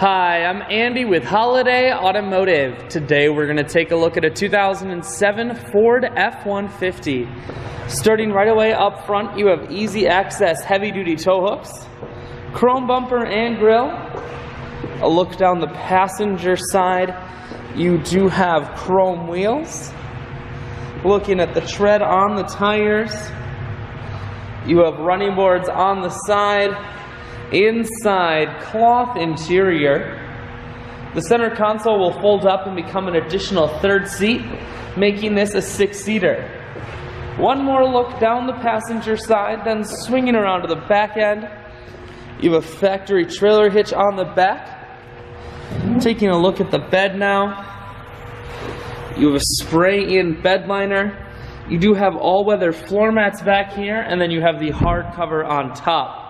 Hi, I'm Andy with Holiday Automotive. Today we're going to take a look at a 2007 Ford F-150. Starting right away up front, you have easy access heavy-duty tow hooks, chrome bumper and grille. A look down the passenger side, you do have chrome wheels. Looking at the tread on the tires, you have running boards on the side. Inside, cloth interior. The center console will fold up and become an additional third seat, making this a 6-seater. One more look down the passenger side, then swinging around to the back end. You have a factory trailer hitch on the back. Taking a look at the bed now. You have a spray-in bed liner. You do have all-weather floor mats back here, and then you have the hard cover on top.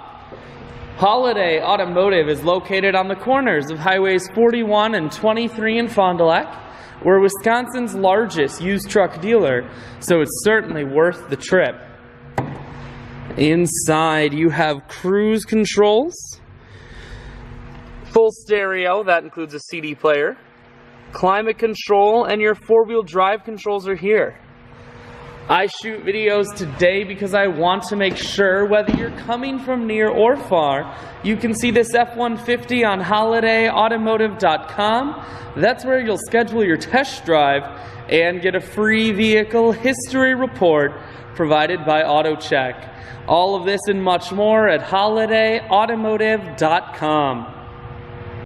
Holiday Automotive is located on the corners of Highways 41 and 23 in Fond du Lac. We're Wisconsin's largest used truck dealer, so it's certainly worth the trip. Inside, you have cruise controls, full stereo, that includes a CD player, climate control, and your four-wheel drive controls are here. I shoot videos today because I want to make sure whether you're coming from near or far, you can see this F-150 on holidayautomotive.com. That's where you'll schedule your test drive and get a free vehicle history report provided by AutoCheck. All of this and much more at holidayautomotive.com.